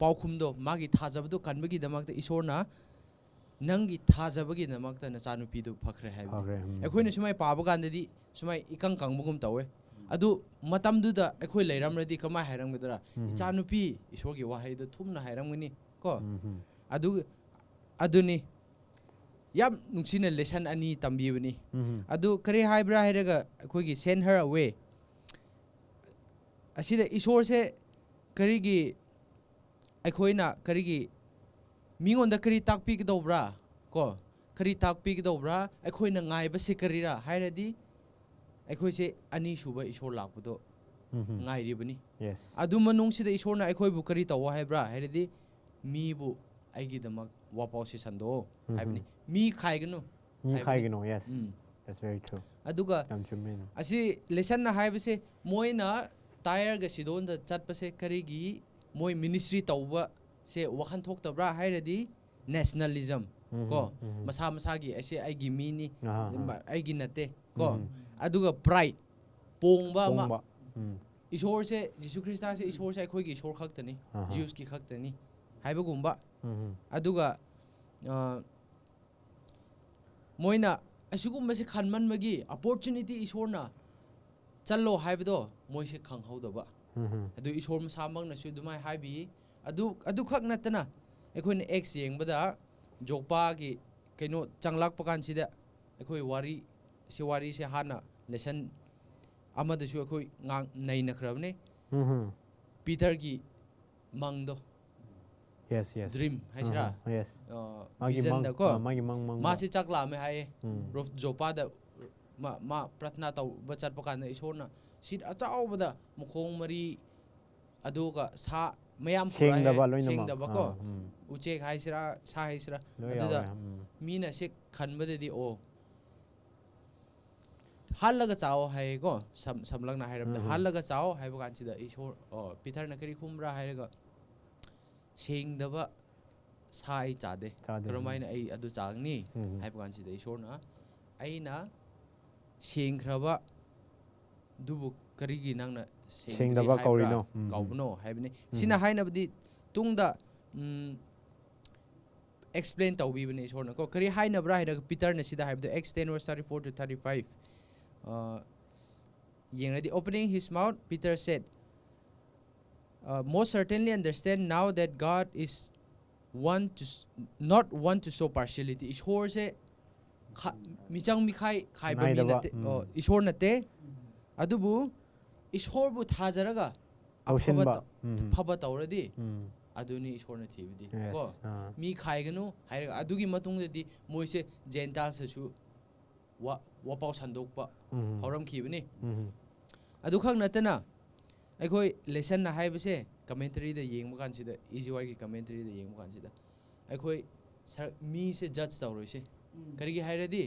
paukhum do magi thajab do kanbagi damak da isorna nangi thajab gi damak da na cha nupi do phakre hai akhoi na sumai paba ganda di sumai ikang kangbugum tawe adu matam du da akhoi leiram radi kama hairam gadra cha nupi isor gi wahai do thumna hairam gni ko aduni yam nungsina lesson ani tambi bani adu kare haibra hairaga akhoi gi send her away asida isor se kari gi akhoi na kari gi mingonda kari takpi gi dobra ko kari takpi gi dobra akhoi na ngai ba se kari ra hairadi akhoi se ani suba isor lakpudo ngai ri bani yes adu manung sida isor na akhoi bu kari tawa haibra hairadi mi bu aigi damak wapau se sando haibni mi khaignu yes that's very true aduga asi lesson na haibase moina tire ga sidon da chatpase karigi moi ministry tawba se wakhan thoktabra hairadi nationalism ko masa gi ase aigi mini aigi nate ko aduga pride pongba ma isor se Jesus Christa se isor se khoi gi isor khaktani Jews ki khaktani haiba gumba aduga moina asugumba se khanman magi opportunity isorna challo haibdo moise khanghaudaba adu isor masamang na su dumai haibi adu khak natana ekhoina x yengbada jokpa gi kaino changlak pakan sida ekhoi wari se hana lesson amada su ekhoi ngang nei na khrabne Peter gi mangdo yes dream haisra yes vision da ko magi mang ma si chakla me hai rof jopa da ma pratna taw bachat pakan isorna sit achau bada mukhong mari aduga sa mayam pura sengdaba ko uche haisra sa haisra aduda mina se khanbada di o halaga chao hai go samlang na hairam da halaga chao hai bakan sida isor Peter na kari khumra hairaga sengdaba sai chade kromaina ai adu changni hai bakan sida isorna aina sengkhraba dubu karigi nangna sengdaba kaurino kaubno haibni sina haina badi tungda explain tawbi bani isorna ko kari haina bra haida Peter na sida haibdo Acts 10 verse 34 to 35 yengradi opening his mouth Peter said most certainly understand now that God is not one to show partiality isor se michang mikhai ba mi nate isor nate adubu isor bu thajaraga phaba tawradi aduni isor na thibidi ko mi khaiganu hairaga adugi matungdadi moise gentiles su wa pau sandokpa horam khibani adu khak natana akhoi lesson na haibase commentary da yengba kan sida easy war gi commentary da yengba kan sida akhoi mi se judge tawroi karigi hairadi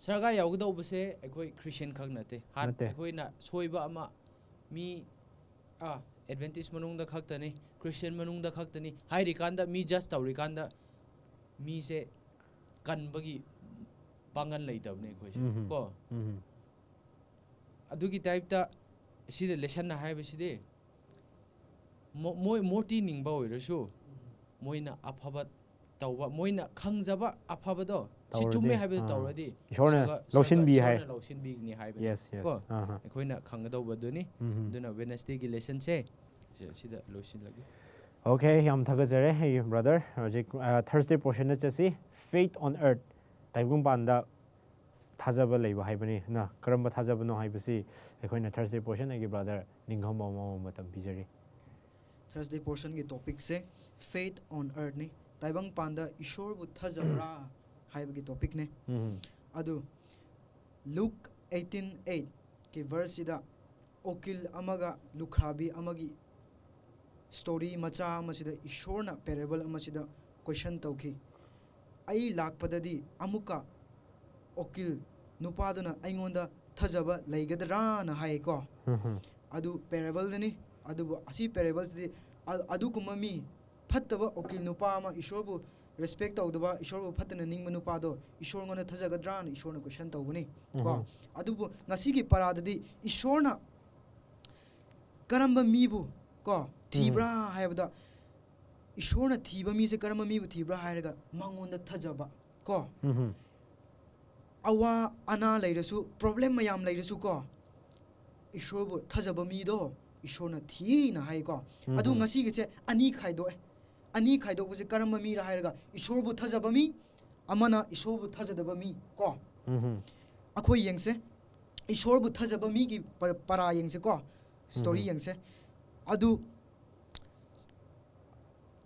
sarga yaugdo base akhoi Christian khak nate akhoi na soiba ama mi Adventist manung da khaktani Christian manung da khaktani hairi kanda mi judge tawri kanda mi se kanbagi pangan leitabne akhoi ko adugi type ta sida lesson na hai beside moi moti ningba oirasu moina aphaba tawba moina khangjaba aphaba do si chumme haibe tawradi ishorna loshin bi hai loshin bi ni haibe yes ko ekhoina khanggadawba duni duna Wednesday gi lesson se sida loshin lagi okay yam thagajare hey brother Thursday portion na chasi faith on earth taibung panda thajaba leiba haibani na karamba thajaba no haibasi ekhoina Thursday portion agi brother ningham ma matam bijari Thursday portion के topic से faith on earth ने ताइबंग पांदा ईश्वर बुद्धा जबरा HYBE के topic ने अदु Luke 18:8 के verse सिदा ओकिल अमगा लुखाबी अमगी story मचा मसिदा ईश्वर ना parable अमसिदा question तौखी आई लाख पददी अमुका ओकिल नुपादुना आइंगोंदा थजबा लेगदरा ना हाय को अदु parable दनी अदुबो असी parables दि अदुकुम मी फत्तबा ओकिल नुपा मा ईश्वरबु respect तौदबा ईश्वरबु फत्तन निंगम नुपादो ईश्वरगोना थजगद्रा न ईश्वरना क्वेश्चन तौबनी को अदुबो ngasi पाराददी ईश्वरना करम्ब मीबु को थीब्रा हायबदा ईश्वरना थीबा मी से करम्ब मीबु थीब्रा हायरगा मंगोंदा थजबा को अवा अना लेरसु प्रॉब्लम मयाम लेरसु को ईश्वरबु थजबा मीदो ईश्वरना थी ना हाय को अदु ngasi के अनि खाइदो बसे करम मी रा हायरगा ईश्वरबु थजबा मी अमना ईश्वरबु थजदबा मी को अखो यंगसे ईश्वरबु थजबा मी की परा यंगसे को स्टोरी यंगसे अदु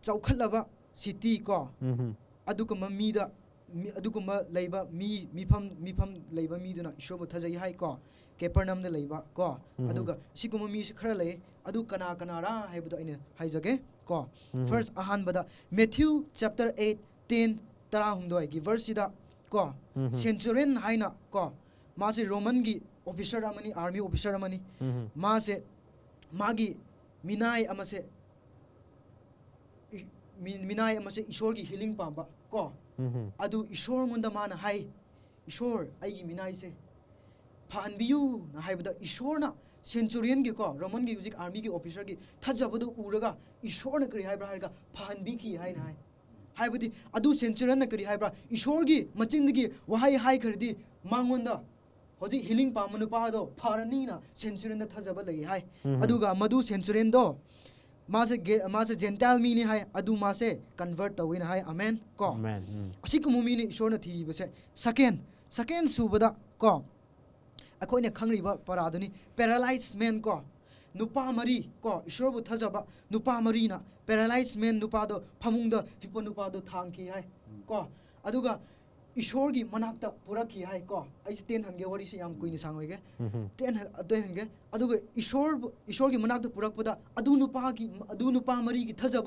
चौखलबा सिटी को अदु कम मीदा अदु कम लेबा मीफम लेबा मीदुना ईश्वरबु थजई हाय को केपर्नम ने लेबा को अदुगा सिकुम मी से खरा ले अदु कना कनारा हायबदो इने हायजगे को फर्स्ट अहानबदा मैथ्यू चैप्टर 8 10 तरा हुंदोय की वर्स सिदा को सेंचुरियन हाइना को मासे रोमन की ऑफिसर अमनी आर्मी ऑफिसर अमनी मासे मागी मिनाय अमसे ईश्वर की हीलिंग पाबा को अदु ईश्वर मुंदा मान हाय ईश्वर आइगी मिनाय से फानबियु ना हाइबदा ईश्वरना सेंचुरियन के को रोमन की यूजिक आर्मी की ऑफिसर की थजबदु उरगा ईश्वर न करी हाइब्रा हाइगा फानबी की हाय ना हाइबदी अदु सेंचुरियन न करी हाइब्रा ईश्वर की मचिंद की वहाई हाय खरदी मांगोंदा होजि हीलिंग पामनु पादो फारनी ना सेंचुरियन न थजब लगी हाय अदुगा मदु सेंचुरियन दो मासे जेंटाइल मी ने हाय अदु मासे कन्वर्ट तविन हाय आमेन को आमेन असिकुम मी ने ईश्वर न थी बसे सेकेंड सुबदा को अखोइने खंगरिबा परादनी पैरालाइज मैन को नुपा मरी को ईश्वरबु थजबा नुपा मरीना पैरालाइज मैन नुपादो फमुंगदा हिपो नुपादो थांगकी हाय को अदुगा ईश्वर की मनाक्ता पुरकी हाय को आइस 10 हंगे वरी से याम कुइनि सांगोइगे 10 हंगे अदुगा ईश्वर की मनाक्ता पुरकपदा अदु नुपा मरी की थजब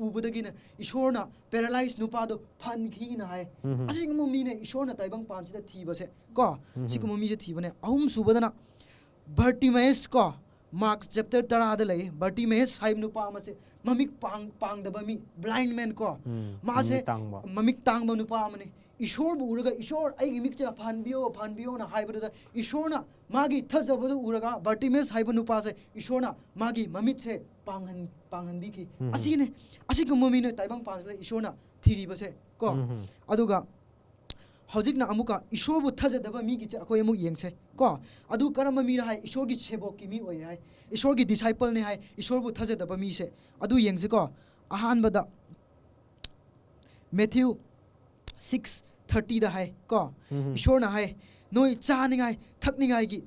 उबदगिना ईश्वरना पैरालाइज नुपादो फनकी ना हाय असिगम मीने ईश्वरना ताइबंग पांचदा थीबसे को सिगम मी जे थीबने अहुम सुबदना बर्टिमेस को मार्क चैप्टर 10 द लई बर्टिमेस हाइब नुपा मसे ममिक पांगदबा मी ब्लाइंड मैन को मासे ममिक तांगबा नुपा मने ईश्वर बुरगा ईश्वर आई मिक्चा फानबियो ना हाइबदा ईश्वरना मागी थजबदु उरगा बर्टिमेस हाइब नुपा से ईश्वरना मागी ममित से पांगहनबी की असिने असिगम मीने ताइबंग पांचदा ईश्वरना थीरिबसे को अदुगा हौजिक ना अमुका ईश्वर बु थजदबा मी की अखोय अमुक येंगसे को अदु करम मी हाय ईश्वर की सेवक की मी ओय हाय ईश्वर की डिसाइपल ने हाय ईश्वर बु थजदबा मी से अदु येंगसे को अहानबदा मैथ्यू 6:30 दा हाय को ईश्वर ना हाय नोय चानिगाय थकनिगाय की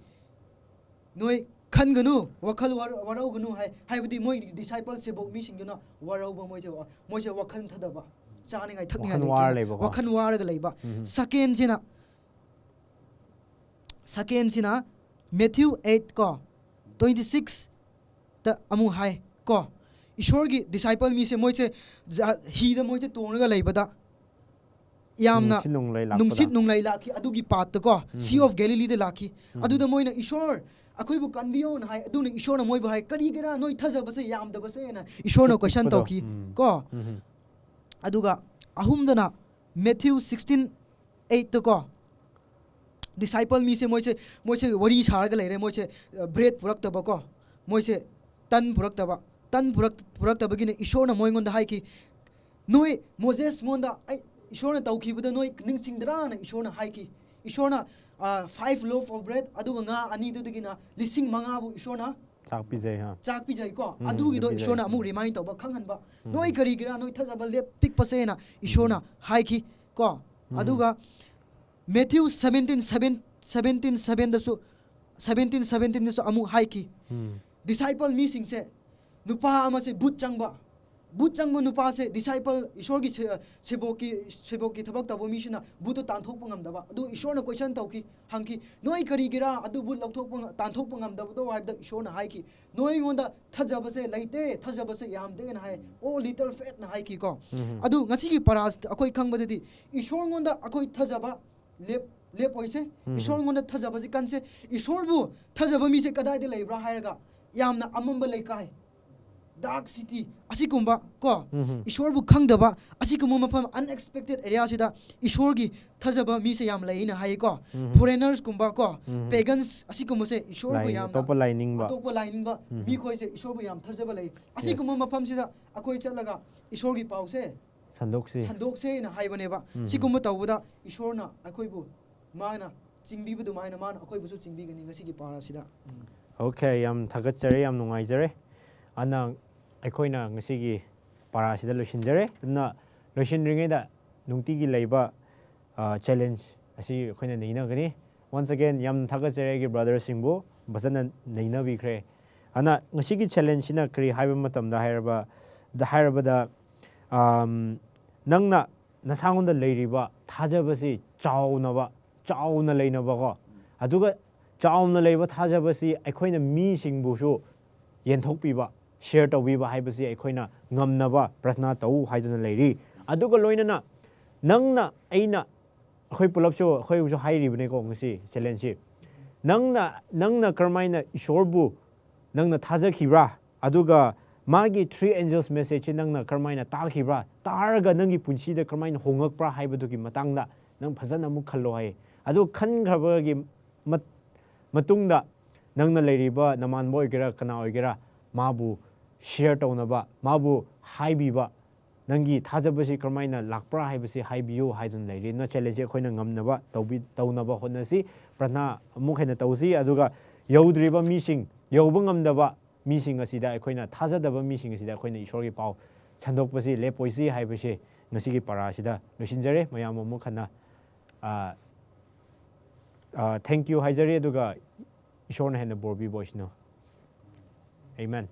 नोय खनगनु वखल वरौगनु हाय हायबदी मोय डिसाइपल सेवक मी सिंगना वरौबा मोयसे वखल थदबा चानिगाय थकनिगाय वखन वारग लेबा सेकेंड सिना मैथ्यू 8 को 26 त अमु हाय को ईश्वर की डिसाइपल मी से मोयसे ही द मोयसे तोंगगा लेबदा यामना नुंगसित नुंगलाई लाखी अदुगी पात को सी of Galilee they lucky अदुदा Moyna ईश्वर अखोइबु कन्बियो न हाय अदुना ईश्वरना मोयबु हाय करिगेरा नोय थजबसे यामदबसे ना ईश्वरना क्वेश्चन तौकी को अदुगा अहुमदना मैथ्यू 16:8 तो को disciple mi se moi se wari sar ga leire moi se bread purak ta ba ko moi se tan purak ta ba tan purak ta ba gi ne ishor na moi ngon da hai ki noi Moses ngon da ai ishor na tau ki bu da noi ning sing dra na ishor na hai ki ishor na 5 loaf of bread adu nga ani du gi na lising manga bu ishor na chak pi jai ha chak pi jai ko adu gi do ishor na mu remind to ba khang han ba noi kari gira noi tha ba le pik pa se na ishor na hai ki ko adu ga Matthew 17:7 da su 17 da su amu hai ki disciple mi sing se nupa ama se but changba nupa se disciple ishor gi seboki thabak tabo mi shina buto tan thok pangam da ba adu ishor na question tau ki hang ki noi kari gira adu but lok thok pang tan thok pangam da do haib da ishor na hai ki noi ngonda thajaba se leite thajaba se yam de na hai o little fat na hai ki ko adu ngachi gi paras akoi khang ba de ishor ngonda akoi thajaba lep oise ishor ngonda thajaba ji kan se ishor bu thajaba mi se kadai de leibra hairaga yamna amamba leikai dark city asikumba ko ishor bu khangdaba asikum mafam unexpected area sida ishor gi thajaba mi se yam leina hai ko foreigners kumba ko pagans asikum se ishor bu yam top lining ba mi khoi se ishor bu yam thajaba lei asikum mafam sida akoi chalaga ishor gi pau se sandok se na hai bane ba sikum tawda ishor na akoi bu mana chingbi bu du mana mana akoi bu su chingbi gani ngasi gi para sida okay yam thagat jare yam nungai jare ana ꯑꯩꯈꯣꯏꯅ ꯉꯁꯤꯒꯤ ꯄꯥꯔꯥꯁꯤꯗ ꯂꯣꯏꯁꯤꯟꯖꯔꯦ ꯑꯗꯨꯅ ꯂꯣꯏꯁꯤꯟꯗ꯭ꯔꯤꯉꯩꯗ ꯅꯨꯡꯇꯤꯒꯤ ꯂꯩꯕ challenge ꯑꯁꯤ ꯑꯩꯈꯣꯏꯅ ꯅꯩꯅꯒꯅꯤ ꯋꯥꯟꯁ again ꯌꯥꯝ ꯊꯥꯒꯠꯆꯔꯤ ꯑꯩꯒꯤ ꯕ꯭ꯔꯗꯔꯁꯤꯡꯕꯨ ꯐꯖꯅ ꯅꯩꯅꯕꯤꯈ꯭ꯔꯦ ꯑꯗꯨꯅ ꯉꯁꯤꯒꯤ ꯆꯦꯂꯦꯟꯖꯁꯤꯅ ꯀꯔꯤ ꯍꯥꯏꯕ ꯃꯇꯝꯗ ꯍꯥꯏꯔꯕꯗ ꯅꯪꯅ ꯅꯁꯥꯉꯣꯟꯗ ꯂꯩꯔꯤꯕ ꯊꯥꯖꯕꯁꯤ ꯆꯥꯎꯅ ꯂꯩꯅꯕꯀꯣ ꯑꯗꯨꯒ ꯆꯥꯎꯅ ꯂꯩꯕ ꯊꯥꯖꯕꯁꯤ ꯑꯩꯈꯣꯏꯅ ꯃꯤꯁꯤꯡꯕꯨꯁꯨ ꯌꯦꯟꯊꯣꯛꯄꯤꯕ ꯁꯤꯌꯔ ꯇꯧꯕꯤꯕ ꯍꯥꯏꯕꯁꯤ ꯑꯩꯈꯣꯏꯅ ꯉꯝꯅꯕ ꯄ꯭ꯔꯊꯅꯥ ꯇꯧ ꯍꯥꯏꯗꯨꯅ ꯂꯩꯔꯤ ꯑꯗꯨꯒ ꯂꯣꯏꯅꯅ ꯅꯪꯅ ꯑꯩꯅ ꯑꯩꯈꯣꯏ ꯄꯨꯂꯞꯁꯨ ꯑꯩꯈꯣꯏꯕꯨꯁꯨ ꯍꯥꯏꯔꯤꯕꯅꯦꯀꯣ ꯉꯁꯤ ꯆꯦꯂꯦꯟꯖꯁꯤ ꯅꯪꯅ ꯀꯔꯝꯍꯥꯏꯅ ꯏꯁꯣꯔꯕꯨ ꯅꯪꯅ ꯊꯥꯖꯈꯤꯕ꯭ꯔꯥ ꯑꯗꯨꯒ ꯃꯥꯒꯤ 3 angels message ꯅꯪꯅ ꯀꯔꯝꯍꯥꯏꯅ ꯇꯥꯈꯤꯕ꯭ꯔꯥ ꯇꯥꯔꯒ ꯅꯪꯒꯤ ꯄꯨꯟꯁꯤꯗ ꯀꯔꯝꯍꯥꯏꯅ ꯍꯣꯡꯉꯛꯄ꯭ꯔꯥ ꯍꯥꯏꯕꯗꯨꯒꯤ ꯃꯇꯥꯡꯗ ꯅꯪ ꯐꯖꯅ ꯑꯃꯨꯛ ꯈꯜꯂꯣ ꯍꯥꯏ ꯑꯗꯨ ꯈꯟꯈ꯭ꯔꯕꯒꯤ ꯃꯇꯨꯡꯗ ꯅꯪꯅ ꯂꯩꯔꯤꯕ ꯅꯃꯥꯟꯅꯕ ꯑꯣꯏꯒꯦꯔꯥ ꯀꯅꯥ ꯑꯣꯏꯒꯦꯔꯥ ꯃꯥꯕꯨ ꯁꯤꯌꯔ ꯇꯧꯅꯕ ꯃꯥꯕꯨ ꯍꯥꯏꯕꯤꯕ ꯅꯪꯒꯤ ꯊꯥꯖꯕꯁꯤ ꯀꯔꯝꯍꯥꯏꯅ ꯂꯥꯛꯄ꯭ꯔꯥ ꯍꯥꯏꯕꯁꯤ ꯍꯥꯏꯕꯤꯌꯨ ꯍꯥꯏꯗꯨꯅ ꯂꯩꯔꯤ ꯑꯗꯨꯅ ꯆꯦꯂꯦꯟꯖꯁꯤ ꯑꯩꯈꯣꯏꯅ ꯉꯝꯅꯕ ꯇꯧꯅꯕ ꯍꯣꯠꯅꯁꯤ ꯄ꯭ꯔꯊꯅꯥ ꯑꯃꯨꯛ ꯍꯦꯟꯅ ꯇꯧꯁꯤ ꯑꯗꯨꯒ ꯌꯧꯗ꯭ꯔꯤꯕ ꯃꯤꯁꯤꯡ ꯌꯧꯕ ꯉꯝꯗꯕ ꯃꯤꯁꯤꯡ ꯑꯁꯤꯗ ꯑꯩꯈꯣꯏꯅ ꯊꯥꯖꯗꯕ ꯃꯤꯁꯤꯡ ꯑꯁꯤꯗ ꯑꯩꯈꯣꯏꯅ ꯏꯁꯣꯔꯒꯤ ꯄꯥꯎ ꯁꯟꯗꯣꯛꯄꯁꯤ ꯂꯦꯞꯄꯣꯏꯁꯤ ꯍꯥꯏꯕꯁꯤ ꯉꯁꯤꯒꯤ ꯄꯔꯥꯁꯤꯗ ꯂꯣꯏꯁꯤꯟꯖꯔꯦ ꯃꯌꯥꯝ ꯑꯃꯨꯛ ꯍꯟꯅ ꯊꯦꯡꯛ ꯌꯨ ꯍꯥꯏꯖꯔꯤ ꯑꯗꯨꯒ ꯏꯁꯣꯔꯅ ꯍꯦꯟꯅ ꯕꯣꯔ ꯄꯤꯕ ꯑꯣꯏꯁꯅꯨ Amen.